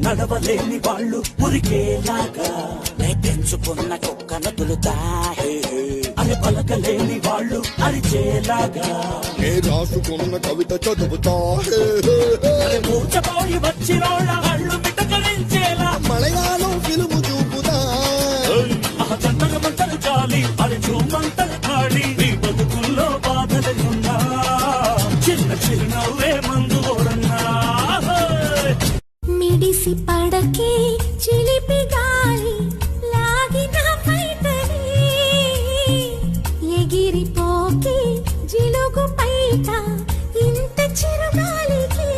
నడవలేని వాళ్ళు ఉరికేలాగా పెంచుకున్న కుక్కను తులుతా అని పలకలేని వాళ్ళు అరిచేలాగా రాసుకున్న కవిత చదువుతా మూర్చపోయి వచ్చినోళ్ళ వాళ్ళు మిటకరించేలా మలయాళం ఫిల్ము చూపుతా చందన మంతలు చాలి అది చూమంతలు కాడి నీ బతుకుల్లో బాధలున్నా చిన్న చిరునవ్వే మందు మిడిసి పడకే చిలిపి గాలి లాగిన పైటని ఎగిరిపోకే జిలుగు పైట ఇంత చిరుగాలికి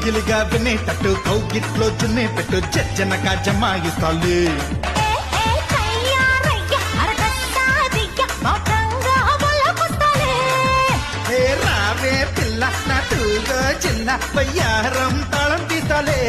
గిలిగిలిగా వినేటట్టు కౌగిట్లో చున్నే పెట్టు చర్చనగా జమాయిస్తాలే రావే పిల్ల నటుగా చిన్న వయ్యారం తాళం తీస్తాలే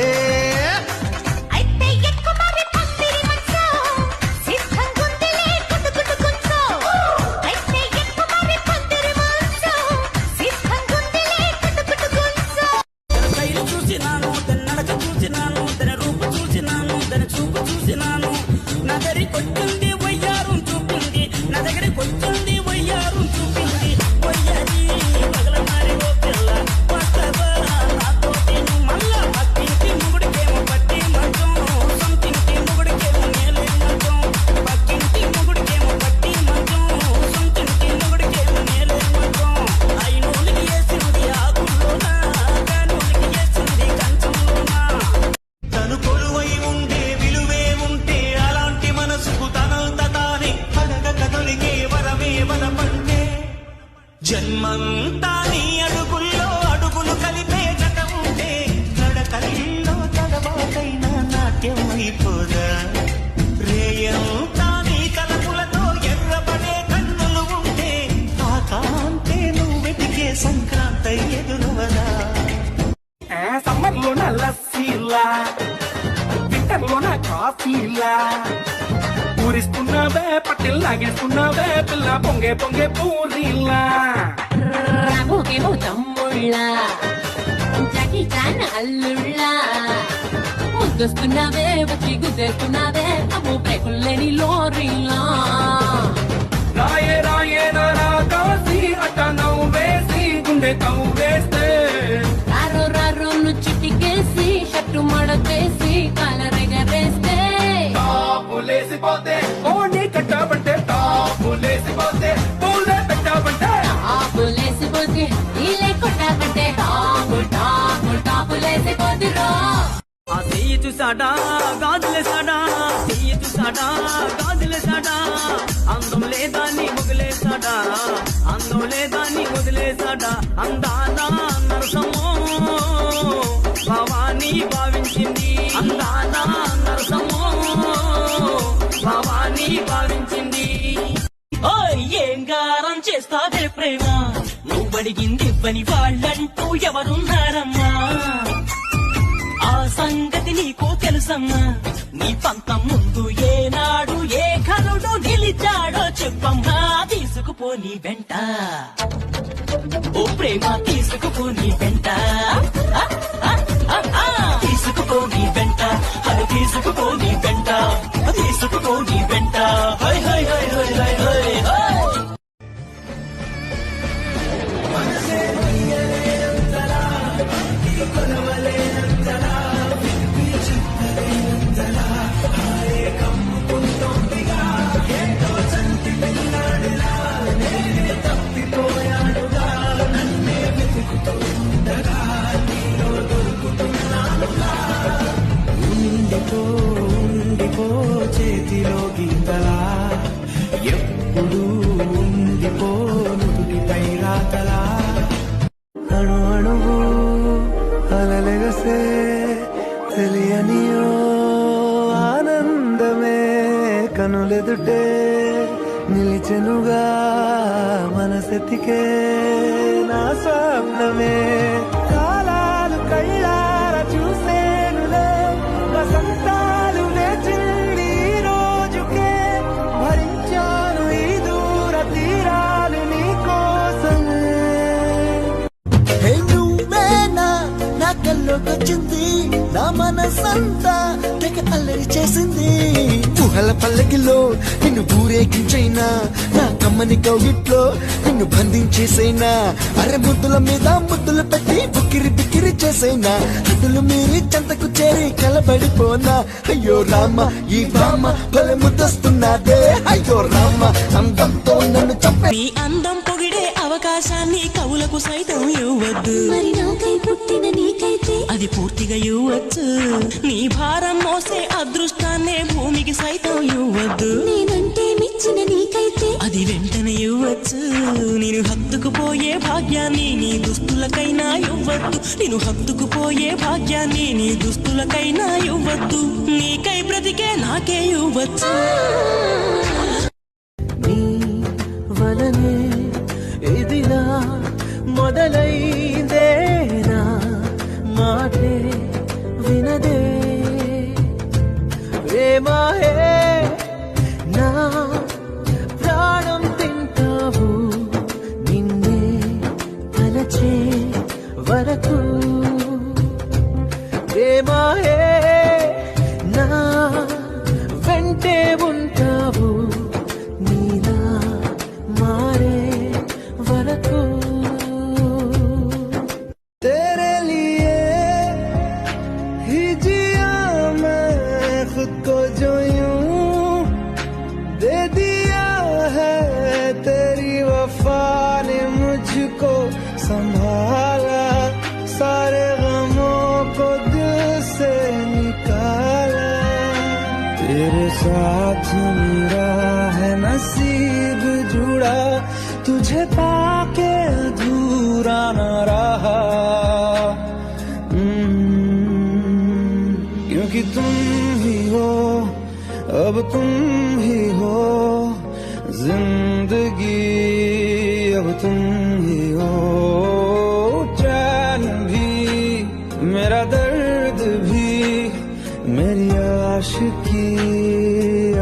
జన్మంతా నీ అడుగుల్లో అడుగులు కలిపే జత ఉంటే నడకల్లో తడబాటైన నాట్యం అయిపోదా రేయంతా నీ తలపులతో ఎర్రబడే కన్నులు ఉంటే ఆ కాంతే నువ్వు వెతికే సంక్రాంతి ఎదురవదా సమ్మర్లోన లస్సీలా వింటర్లోన కాఫీలా పూరిస్తున్నావే పట్టిల్ లాగేస్తున్నావే పిల్ల పొంగే పొంగే పూరిలా రాబోకేమో తమ్ముళ్ళ జాకి చాన్ అల్లుళ్ళ ముద్దొస్తున్నావే వచ్చి గుద్దేస్తున్నావే అమ్మో బ్రేకుల్లేని లోరీలా రాయే రాయే నా కాసి అట్ట నవ్వు వేసి గుండె తవ్వు వేస్తే రారో రారో చిటికేసి షట్టు మడకేసి కాలరెగరేస్తే లేసిపోతే ఓడి కట్టాబంటే టాపు లేసిపోతే పూలే పెట్టాబంటే టాపు లేసిపోతే నీలే కొట్టాబంటే టాపు టాపు టాపు లేసిపోతే రో ఆ చెయ్యి చూసాడా గాజులేసాడా చెయ్యి చూసాడా గాజులేసాడా అందం లేదా నీ మొగలేసాడా అందం లేదా నీ వదిలేసాడా అందాదా నరసమో భవానీ భావించింది అందాదా నరసమో భవానీ భావించింది ఏం గారం చేస్తావే ప్రేమ నువ్వడిగింది ఇవ్వని వాళ్ళంటూ ఎవరున్నారమ్మా ఆ సంగతి నీకు తెలుసమ్మా నీ పంతం ముందు ఏనాడు ఏ కరుడు నిలిచాడో చెప్పమ్మా తీసుకుపోని వెంట ఓ ప్రేమ తీసుకుపోని వెంట తీసుకుపోని వెంట అది తీసుకుపోని వెంట తీసుకుపోని వెంట high high high high high high high చేతిలో గీతలా ఎప్పుడు ఉండిపో నుదుటిపై రాతలా అణు అణువు అలలెగసే తెలియనియో కనులెదుటే నిలిచెనుగా మనసెతికే నా స్వప్నమే కాలాలు కళ్ళార చూసేనులే వసంతాలు లేచింది ఈ రోజుకే భరించాను ఈ దూర తీరాలు నీ కోసమే హే నువ్వేనా నా కల్లోకొచ్చింది నా మనసంతా తెగ అల్లరి చేసింది ఊహల పల్లకిలో నిన్ను ఊరేగించైనా నా కమ్మని కౌగిట్లో నిన్ను బంధించేసైనా అరె ముద్దుల మీద ముద్దులు పెట్టి బుక్కిరి బిక్కిరి చేసైనా హద్దులు మీరి చెంతకు చేరి కలబడిపోనా అయ్యో రామ ఈ బామ్మ భలే ముద్దొస్తున్నాదే అయ్యో రామ అందంతో నన్ను చంపే నీ అందం పొగిడే అవకాశాన్ని కవులకు సైతం ఇవ్వద్దు మరి నాకై పుట్టిన నీకైతే అది పూర్తిగా ఇవ్వచ్చు నీ భారం మోసే అదృష్టాన్నే భూమికి సైతం ఇవ్వద్దు నేనంటే మెచ్చిన నీకైతే అది వెంటనే ఇవ్వచ్చు నేను హత్తుకుపోయే భాగ్యాన్ని నీ దుస్తులకైనా ఇవ్వద్దు నేను హత్తుకుపోయే భాగ్యాన్ని నీ దుస్తులకైనా ఇవ్వద్దు నీకై బ్రతికే నాకే ఇవ్వచ్చు నీ వలనే ఇదిలా మొదలైందేనా మాటే వినదే ప్రేమాయే నా ప్రాణం తింటావు నిన్నే తలచే వరకు ప్రేమాయే నా వెంటే ఉంటావు నీలా మారే వరకు तेरे लिए ही जिया मैं खुद को जो यूं दे दिया है तेरी वफा ने मुझको संभाला सारे गमों को दिल से निकाला तेरे साथ मेरा है नसीब जुड़ा तुझे पाके अधूरा न रहा क्योंकि तुम ही हो अब तुम ही हो जिंदगी अब तुम ही हो चैन भी मेरा दर्द भी मेरी आशिकी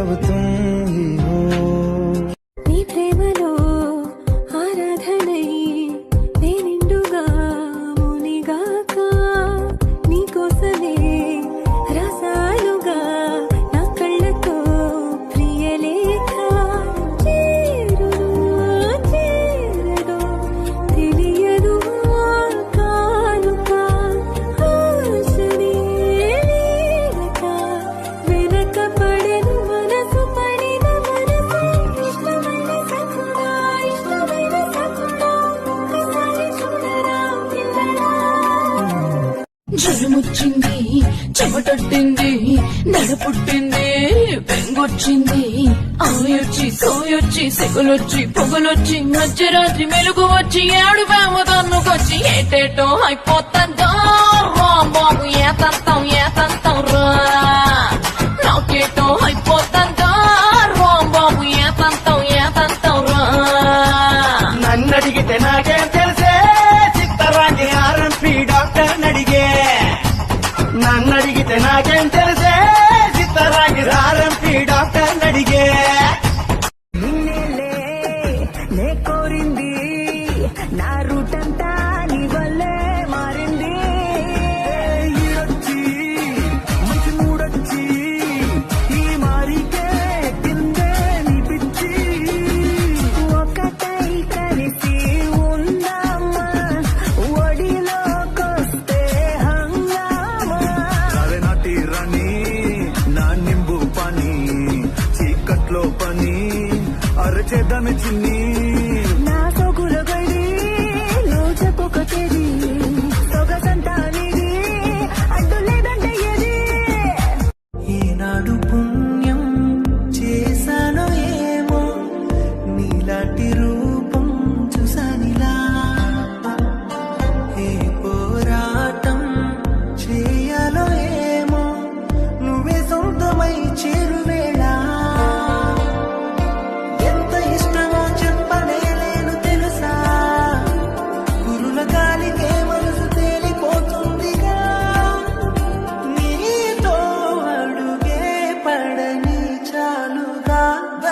अब तुम ही हो నీ ప్రేమలో ఆరాధనై నేనిండుగా మునిగాక నీకోసమే రసాలుగా నా కళ్ళతో ప్రియలేఖ చేరును చేరదో తెలియదు కానుక ఆశనే వీడక వెనక పడెను మనసు పడిన మనసు ఇష్టమైన సఖుడా ఒకసారి చూడరా పిల్లడా జ్వరమొచ్చింది చెమటొట్టింది నడుపుట్టింది బెంగొచ్చింది ఆయొచ్చి సోయొచ్చి సెగులొచ్చి పొగలొచ్చి మధ్యరాత్రి మెలుగు వచ్చి ఏడు తన్నుకొచ్చి ఏటేటో అయిపోతుందో బాబు ఏతంతం రా నాకేటో అయిపోతుందో బాబు ఏతంతం రా నన్నడిగితే నాకేం తెలిసే చిత్తరాంగి ఆర్ఎంపీ డాక్టర్ నడిగే నన్నడిగితే నాకేం తెలిసే చిత్తరాంగి ఆర్ఎంపీ డాక్టర్ నడిగే నే కోరింది నా రూట్ అంతా నీ వల్లే మారింది ఈడొచ్చి మంచి మూడొచ్చి ఈ మారికే కిందే నీ పిచ్చి ఒకటై కలిసి ఉందామా ఒడిలోకొస్తే హంగామా నాటి రాణి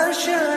ఆశ